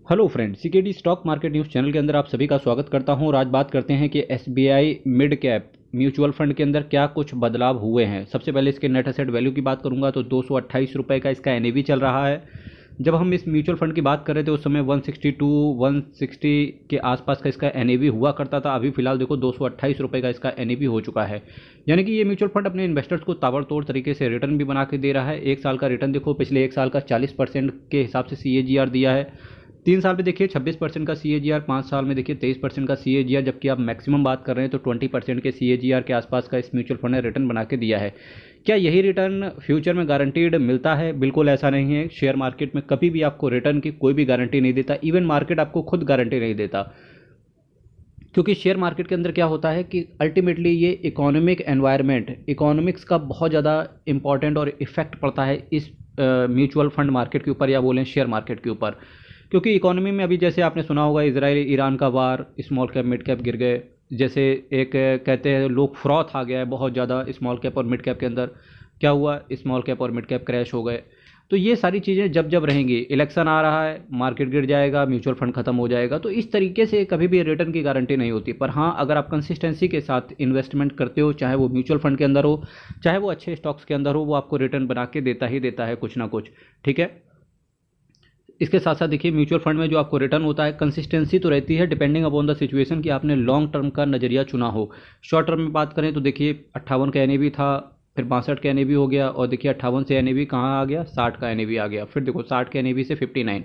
Hello friend, CKD stock market news channel के अंदर आप सभी का स्वागत करता हूं और आज बात करते हैं कि SBI mid cap mutual fund के अंदर क्या कुछ बदलाव हुए हैं। सबसे पहले इसके नेट एसेट वैल्यू की बात करूंगा तो 228 रुपये का इसका एनएवी चल रहा है। जब हम इस म्यूचुअल फंड की बात कर रहे थे उस समय 160 के आसपास का इसका एनएवी हुआ करता था। अभी फिलहाल देखो 228 रुपये का इसका एनएवी हो चुका है। यानी कि ये म्यूचुअल फंड अपने इन्वेस्टर्स को ताबड़तोड़ तरीके से रिटर्न भी बना के दे रहा है। एक साल का रिटर्न देखो, पिछले एक साल का 40% के हिसाब से CAGR दिया है। 3 साल में देखिए 26% का CAGR, 5 साल में देखिए 23% का CAGR, जबकि आप मैक्सिमम बात कर रहे हैं तो 20% के CAGR के आसपास का इस म्यूचुअल फंड ने रिटर्न बना के दिया है। क्या यही रिटर्न फ्यूचर में गारंटीड मिलता है? बिल्कुल ऐसा नहीं है। शेयर मार्केट में कभी भी आपको रिटर्न की कोई भी गारंटी नहीं देता, इवन मार्केट आपको खुद गारंटी नहीं देता। क्योंकि शेयर मार्केट के अंदर क्या होता है कि अल्टीमेटली ये इकोनॉमिक एनवायरनमेंट, इकोनॉमिक्स का बहुत ज़्यादा इंपॉर्टेंट और इफेक्ट पड़ता है इस म्यूचुअल फंड मार्केट के ऊपर या बोलें शेयर मार्केट के ऊपर। क्योंकि इकोनॉमी में अभी जैसे आपने सुना होगा इजराइल ईरान का वार, स्मॉल कैप मिड कैप गिर गए। जैसे एक कहते हैं लोग फ्रॉथ आ गया है बहुत ज़्यादा स्मॉल कैप और मिड कैप के अंदर। क्या हुआ? स्मॉल कैप और मिड कैप क्रैश हो गए। तो ये सारी चीज़ें जब जब रहेंगी, इलेक्शन आ रहा है, मार्केट गिर जाएगा, म्यूचुअल फंड खत्म हो जाएगा। तो इस तरीके से कभी भी रिटर्न की गारंटी नहीं होती। पर हाँ, अगर आप कंसिस्टेंसी के साथ इन्वेस्टमेंट करते हो, चाहे वो म्यूचुअल फंड के अंदर हो, चाहे वो अच्छे स्टॉक्स के अंदर हो, वो आपको रिटर्न बना के देता ही देता है कुछ ना कुछ। ठीक है। इसके साथ साथ देखिए म्यूचुअल फंड में जो आपको रिटर्न होता है, कंसिस्टेंसी तो रहती है डिपेंडिंग अपॉन द सिचुएशन कि आपने लॉन्ग टर्म का नज़रिया चुना हो। शॉर्ट टर्म में बात करें तो देखिए 58 का एनएवी था, फिर 62 का एनएवी हो गया, और देखिए 58 से एनएवी कहाँ आ गया? 60 का एनएवी आ गया। फिर देखो 60 के एनएवी से 59,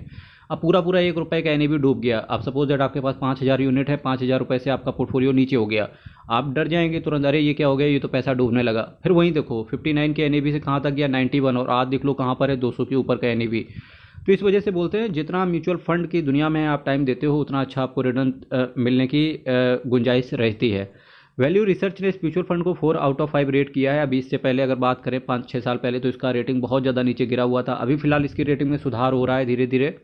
अब पूरा पूरा ₹1 का एनएवी डूब गया। अब सपोज दैट आपके पास 5000 यूनिट है, 5000 रुपये से आपका पोर्टफोलियो नीचे हो गया। आप डर जाएंगे तुरंत, अरे ये क्या हो गया, ये तो पैसा डूबने लगा। फिर वहीं देखो 59 के एनएवी से कहाँ तक गया? 91, और आज देख लो कहाँ पर है? 200 के ऊपर का एनएवी। तो इस वजह से बोलते हैं जितना म्यूचुअल फंड की दुनिया में आप टाइम देते हो उतना अच्छा आपको रिटर्न मिलने की गुंजाइश रहती है। वैल्यू रिसर्च ने इस म्यूचुअल फंड को 4 आउट ऑफ 5 रेट किया है। अभी इससे पहले अगर बात करें 5-6 साल पहले तो इसका रेटिंग बहुत ज़्यादा नीचे गिरा हुआ था। अभी फिलहाल इसकी रेटिंग में सुधार हो रहा है धीरे धीरे।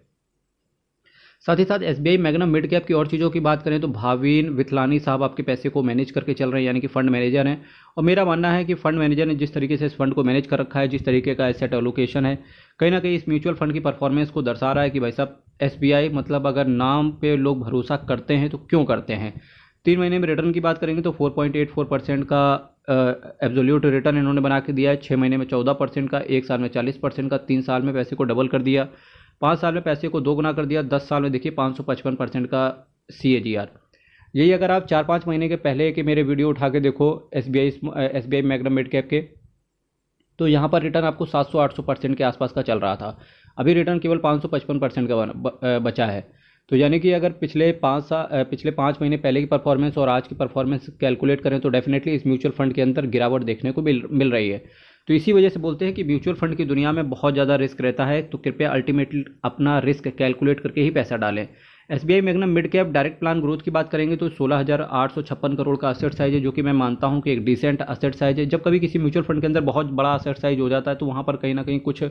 साथ ही साथ एसबीआई मैग्नम मिड कैप की और चीज़ों की बात करें तो भावीन विथलानी साहब आपके पैसे को मैनेज करके चल रहे हैं, यानी कि फंड मैनेजर हैं। और मेरा मानना है कि फंड मैनेजर ने जिस तरीके से इस फंड को मैनेज कर रखा है, जिस तरीके का एसेट एलोकेशन है, कहीं ना कहीं इस म्यूचुअल फंड की परफॉर्मेंस को दर्शा रहा है कि भाई साहब एसबीआई, मतलब अगर नाम पे लोग भरोसा करते हैं तो क्यों करते हैं। 3 महीने में रिटर्न की बात करेंगे तो 4.84% का एब्सोल्यूट रिटर्न इन्होंने बना के दिया है। 6 महीने में 14% का, 1 साल में 40% का, 3 साल में पैसे को डबल कर दिया, 5 साल में पैसे को 2 गुना कर दिया, 10 साल में देखिए 555% का CAGR। यही अगर आप 4-5 महीने के पहले के मेरे वीडियो उठा के देखो एसबीआई मैग्नम मिड कैप के, तो यहाँ पर रिटर्न आपको 700-800% के आसपास का चल रहा था। अभी रिटर्न केवल 555% का बचा है। तो यानी कि अगर पिछले 5 महीने पहले की परफॉर्मेंस और आज की परफॉर्मेंस कैलकुलेट करें तो डेफिनेटली इस म्यूचुअल फंड के अंदर गिरावट देखने को मिल रही है। तो इसी वजह से बोलते हैं कि म्यूचुअल फंड की दुनिया में बहुत ज़्यादा रिस्क रहता है, तो कृपया अल्टीमेटली अपना रिस्क कैलकुलेट करके ही पैसा डालें। SBI magnum mid cap direct plan growth की बात करेंगे तो 16,856 करोड़ का असेट साइज है, जो कि मैं मानता हूं कि एक डिसेंट असेट साइज है। जब कभी किसी म्यूचुअल फंड के अंदर बहुत बड़ा असेट साइज हो जाता है तो वहां पर कहीं ना कहीं कुछ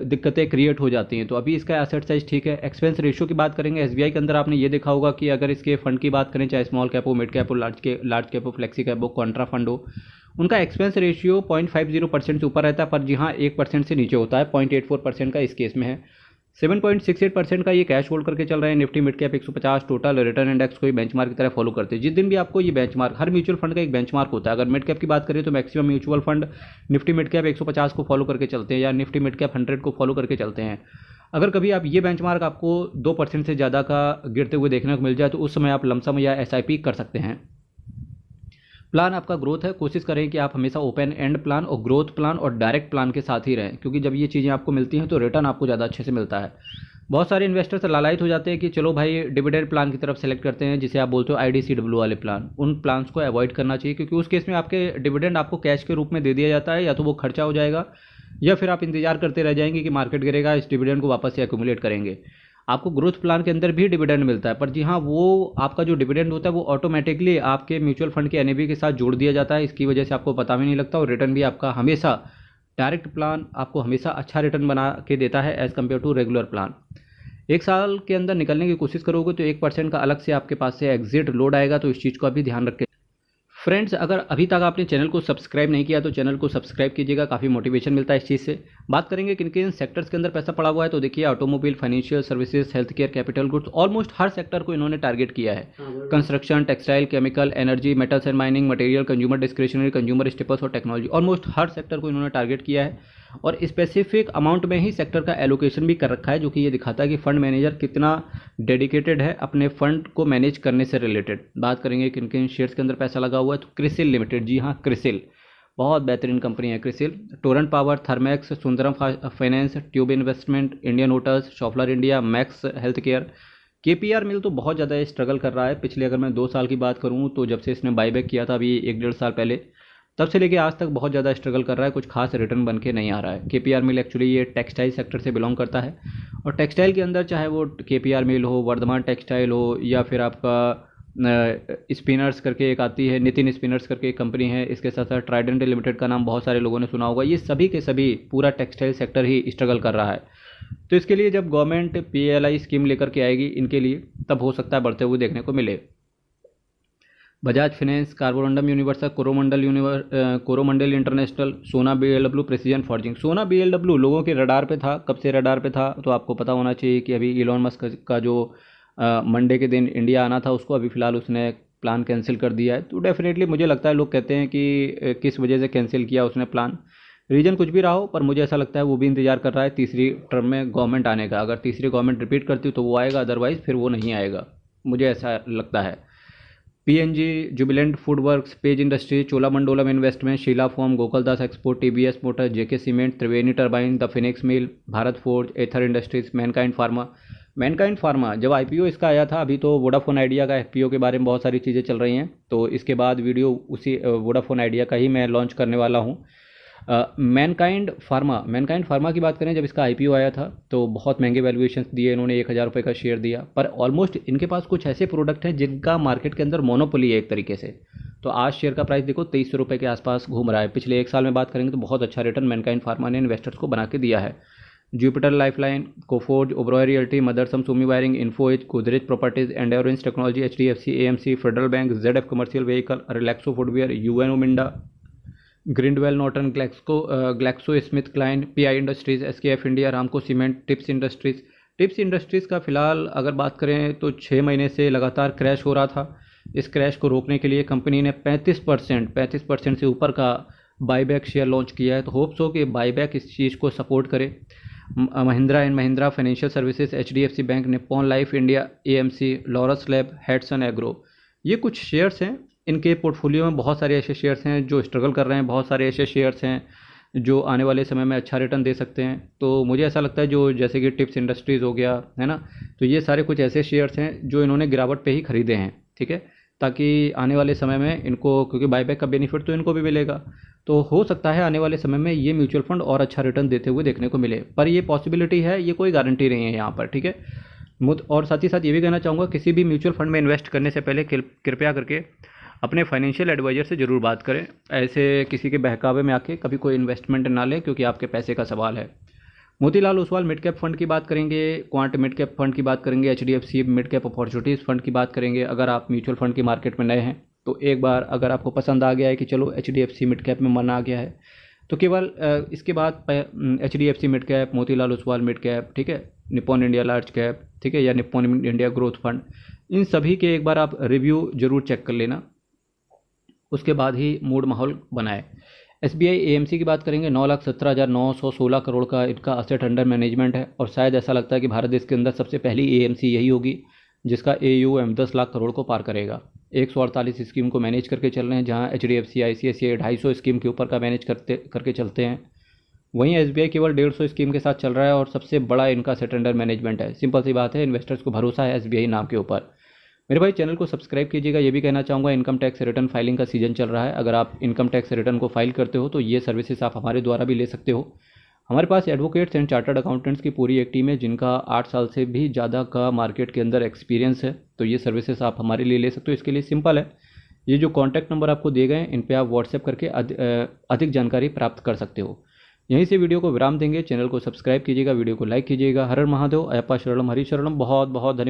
दिक्कतें क्रिएट हो जाती हैं। तो अभी इसका असेट साइज ठीक है। एक्सपेंस रेशियो की बात करेंगे एसबीआई के अंदर, आपने ये देखा होगा कि अगर इसके फंड की बात करें, चाहे स्मॉल कैप हो, मिड कैप हो, लार्ज कैप हो, फ्लेक्सी कैप हो, कॉन्ट्रा फंड हो, उनका एक्सपेंस रेशियो 0.50% से ऊपर रहता है, पर जी हाँ 1% से नीचे होता है। 0.84% का इस केस में है। 7.68% का ये कैश होल्ड करके चल रहे हैं। Nifty mid cap 150 total return index को ही बेंचमार्क की तरह फॉलो करते हैं। जिस दिन भी आपको ये बेंचमार्क, हर म्यूचुअल फंड का एक बेंचमार्क होता है। अगर मिड कैप की बात करें तो maximum mutual fund Nifty mid cap 150 को फॉलो करके चलते हैं, या निफ्टी मिड कैप 100 को फॉलो करके चलते हैं। अगर कभी आप ये बेंचमार्क आपको 2% से ज़्यादा का गिरते हुए देखने को मिल जाए तो उस समय आप लमसम या SIP कर सकते हैं। प्लान आपका ग्रोथ है, कोशिश करें कि आप हमेशा ओपन एंड प्लान और ग्रोथ प्लान और डायरेक्ट प्लान के साथ ही रहें, क्योंकि जब ये चीज़ें आपको मिलती हैं तो रिटर्न आपको ज़्यादा अच्छे से मिलता है। बहुत सारे इन्वेस्टर्स लालायित हो जाते हैं कि चलो भाई डिविडेंड प्लान की तरफ सेलेक्ट करते हैं, जिसे आप बोलते हो IDCW वाले प्लान। उन प्लान्स को अवॉइड करना चाहिए, क्योंकि उस केस में आपके डिविडेंड आपको कैश के रूप में दे दिया जाता है, या तो वो खर्चा हो जाएगा या फिर आप इंतजार करते रह जाएंगे कि मार्केट गिरेगा, इस डिविडेंड को वापस से एक्यूमुलेट करेंगे। आपको ग्रोथ प्लान के अंदर भी डिविडेंड मिलता है, पर जी हाँ वो आपका जो डिविडेंड होता है वो ऑटोमेटिकली आपके म्यूचुअल फंड के NAV के साथ जोड़ दिया जाता है। इसकी वजह से आपको पता भी नहीं लगता, और रिटर्न भी आपका हमेशा, डायरेक्ट प्लान आपको हमेशा अच्छा रिटर्न बना के देता है as compared to regular plan. 1 साल के अंदर निकलने की कोशिश करोगे तो 1% का अलग से आपके पास से एग्जिट लोड आएगा, तो इस चीज़ को भी ध्यान रखें। फ्रेंड्स, अगर अभी तक आपने चैनल को सब्सक्राइब नहीं किया तो चैनल को सब्सक्राइब कीजिएगा, काफ़ी मोटिवेशन मिलता है इस चीज़ से। बात करेंगे किन किन सेक्टर्स के अंदर पैसा पड़ा हुआ है, तो देखिए automobile, financial services, health care, capital goods, almost हर सेक्टर को इन्होंने टारगेट किया है। Construction, textile, chemical, energy, metals and mining, material, consumer discretionary, consumer staples और टेक्नोलॉजी, ऑलमोस्ट हर सेक्टर को इन्होंने टारगेट किया है और स्पेसिफिक अमाउंट में ही सेक्टर का एलोकेशन भी कर रखा है, जो कि ये दिखाता है कि फंड मैनेजर कितना डेडिकेटेड है अपने फंड को मैनेज करने से रिलेटेड। बात करेंगे किन किन शेयर्स के अंदर पैसा लगा हुआ है, तो क्रिसिल लिमिटेड, जी हाँ क्रिसिल, बहुत बेहतरीन कंपनी है CRISIL. Torrent Power, Thermax, Sundaram Finance, Tube Investment, Indian Hotels, Schaeffler India, Max Health Care. KPR Mill तो बहुत ज़्यादा स्ट्रगल कर रहा है पिछले, अगर मैं 2 साल की बात करूँ तो जब से इसने बाईबैक किया था अभी 1-1.5 साल पहले, तब से लेके आज तक बहुत ज़्यादा स्ट्रगल कर रहा है, कुछ खास रिटर्न बन के नहीं आ रहा है। केपीआर मिल एक्चुअली ये टेक्सटाइल सेक्टर से बिलोंग करता है और टेक्सटाइल के अंदर चाहे वो केपीआर मिल हो, वर्धमान टेक्सटाइल हो, या फिर आपका स्पिनर्स करके एक आती है, नितिन स्पिनर्स करके एक कंपनी है, इसके साथ साथ ट्राइडेंट लिमिटेड का नाम बहुत सारे लोगों ने सुना होगा, ये सभी के सभी पूरा टेक्सटाइल सेक्टर ही स्ट्रगल कर रहा है। तो इसके लिए जब गवर्नमेंट पीएलआई स्कीम लेकर के आएगी इनके लिए, तब हो सकता है बढ़ते हुए देखने को मिले। Bajaj finance, Carborundum universal, Coromandel international, सोना बीएलडब्ल्यू, प्रेसिजन फॉर्जिंग। सोना बीएलडब्ल्यू लोगों के रडार पे था, कब से रडार पे था तो आपको पता होना चाहिए कि अभी इलॉन मस्क का जो मंडे के दिन इंडिया आना था उसको अभी फ़िलहाल उसने प्लान कैंसिल कर दिया है। तो डेफिनेटली मुझे लगता है, लोग कहते हैं कि किस वजह से कैंसिल किया उसने प्लान, रीज़न कुछ भी रहा हो, पर मुझे ऐसा लगता है वो भी इंतजार कर रहा है तीसरी टर्म में गवर्नमेंट आने का। अगर तीसरी गवर्नमेंट रिपीट करती तो वो आएगा, अदरवाइज़ फिर वो नहीं आएगा, मुझे ऐसा लगता है। PNG, Jubilant Foodworks, Page Industries, Cholamandalam Investment, Sheela Foam, Gokaldas Export, TVS Motor, JK Cement, Triveni Turbine, the Phoenix Mill, Bharat Forge, Ether Industries, Mankind Pharma. Mankind Pharma जब आईपीओ इसका आया था, अभी तो वोडाफोन आइडिया का एफपीओ के बारे में बहुत सारी चीज़ें चल रही हैं, तो इसके बाद वीडियो उसी वोडाफोन आइडिया का ही मैं लॉन्च करने वाला हूँ। मैनकाइंड फार्मा की बात करें, जब इसका आईपीओ आया था तो बहुत महंगे वैल्यूएशन दिए इन्होंने, 1000 रुपये का शेयर दिया, पर ऑलमोस्ट इनके पास कुछ ऐसे प्रोडक्ट हैं जिनका मार्केट के अंदर मोनोपोली है एक तरीके से। तो आज शेयर का प्राइस देखो 2300 रुपये के आसपास घूम रहा है। पिछले 1 साल में बात करेंगे तो बहुत अच्छा रिटर्न मैनकाइंड फार्मा ने इन्वेस्टर्स को बना के दिया है। Jupiter Lifeline, Coforge, Oberoi Realty, Motherson Sumi Wiring, Infoedge, Godrej Properties, Endurance Technology, HDFC, AMC, Federal Bank, ZF Commercial Vehicle, Relaxo Footwear, UNO Minda, Grindwell Norton, Glaxo Smith Kline, PI Industries, SKF India, Ramco Cement, Tips Industries का फिलहाल अगर बात करें तो 6 महीने से लगातार crash हो रहा था। इस क्रैश को रोकने के लिए कंपनी ने 35% से ऊपर का बाईबैक शेयर लॉन्च किया है। तो होप्स हो कि बाईबैक इस चीज़ को सपोर्ट करे। Mahindra and Mahindra financial services, HDFC bank, Nippon life India, AMC, Laurus lab, Hatsun agro, ये कुछ शेयर्स हैं। इनके पोर्टफोलियो में बहुत सारे ऐसे शेयर्स हैं जो स्ट्रगल कर रहे हैं, बहुत सारे ऐसे शेयर्स हैं जो आने वाले समय में अच्छा रिटर्न दे सकते हैं। तो मुझे ऐसा लगता है जो जैसे कि टिप्स इंडस्ट्रीज़ हो गया है ना, तो ये सारे कुछ ऐसे शेयर्स हैं जो इन्होंने गिरावट पे ही खरीदे हैं, ठीक है, ताकि आने वाले समय में इनको, क्योंकि बाईबैक का बेनिफिट तो इनको भी मिलेगा, तो हो सकता है आने वाले समय में ये म्यूचुअल फंड और अच्छा रिटर्न देते हुए देखने को मिले। पर ये पॉसिबिलिटी है, ये कोई गारंटी नहीं है यहाँ पर, ठीक है। और साथ ही साथ ये भी कहना चाहूँगा, किसी भी म्यूचुअल फंड में इन्वेस्ट करने से पहले कृपया करके अपने फाइनेंशियल एडवाइज़र से ज़रूर बात करें। ऐसे किसी के बहकावे में आके कभी कोई इन्वेस्टमेंट ना लें, क्योंकि आपके पैसे का सवाल है। Motilal Oswal mid cap fund की बात करेंगे, क्वांट मिड कैप फंड की बात करेंगे, HDFC mid cap opportunities fund की बात करेंगे। अगर आप म्यूचुअल फंड की मार्केट में नए हैं तो एक बार अगर आपको पसंद आ गया है कि चलो एचडीएफसी मिड कैप में मन आ गया है, तो केवल इसके बाद HDFC mid cap, Motilal Oswal mid cap, ठीक है, निप्पॉन इंडिया लार्ज कैप, ठीक है, या निप्पॉन इंडिया ग्रोथ फंड, इन सभी के एक बार आप रिव्यू ज़रूर चेक कर लेना, उसके बाद ही मूड माहौल बनाए। एसबीआई एएमसी की बात करेंगे, 9,17,916 करोड़ का इनका असेट अंडर मैनेजमेंट है, और शायद ऐसा लगता है कि भारत देश के अंदर सबसे पहली एएमसी यही होगी जिसका एयूएम 10 लाख करोड़ को पार करेगा। 148 स्कीम को मैनेज करके चल रहे हैं, जहां एचडीएफसी, आईसीआईसीआई 250 स्कीम के ऊपर का मैनेज करके चलते हैं। वहीं एसबीआई केवल 150 स्कीम के साथ चल रहा है और सबसे बड़ा इनका असेट अंडर मैनेजमेंट है। सिंपल सी बात है, इन्वेस्टर्स को भरोसा है एसबीआई नाम के ऊपर। मेरे भाई चैनल को सब्सक्राइब कीजिएगा। ये भी कहना चाहूँगा, इनकम टैक्स रिटर्न फाइलिंग का सीजन चल रहा है। अगर आप इनकम टैक्स रिटर्न को फाइल करते हो तो ये सर्विसेज आप हमारे द्वारा भी ले सकते हो। हमारे पास एडवोकेट्स एंड चार्टर्ड अकाउंटेंट्स की पूरी एक टीम है जिनका 8 साल से भी ज़्यादा का मार्केट के अंदर एक्सपीरियंस है। तो ये सर्विसेज आप हमारे लिए ले सकते हो। इसके लिए सिंपल है, ये जो कॉन्टैक्ट नंबर आपको दिए गए हैं इन पर आप व्हाट्सएप करके अधिक जानकारी प्राप्त कर सकते हो। यहीं से वीडियो को विराम देंगे। चैनल को सब्सक्राइब कीजिएगा, वीडियो को लाइक कीजिएगा। हर हर महादेव, अयप्पा शरणम, हरि शरणम। बहुत बहुत धन्यवाद।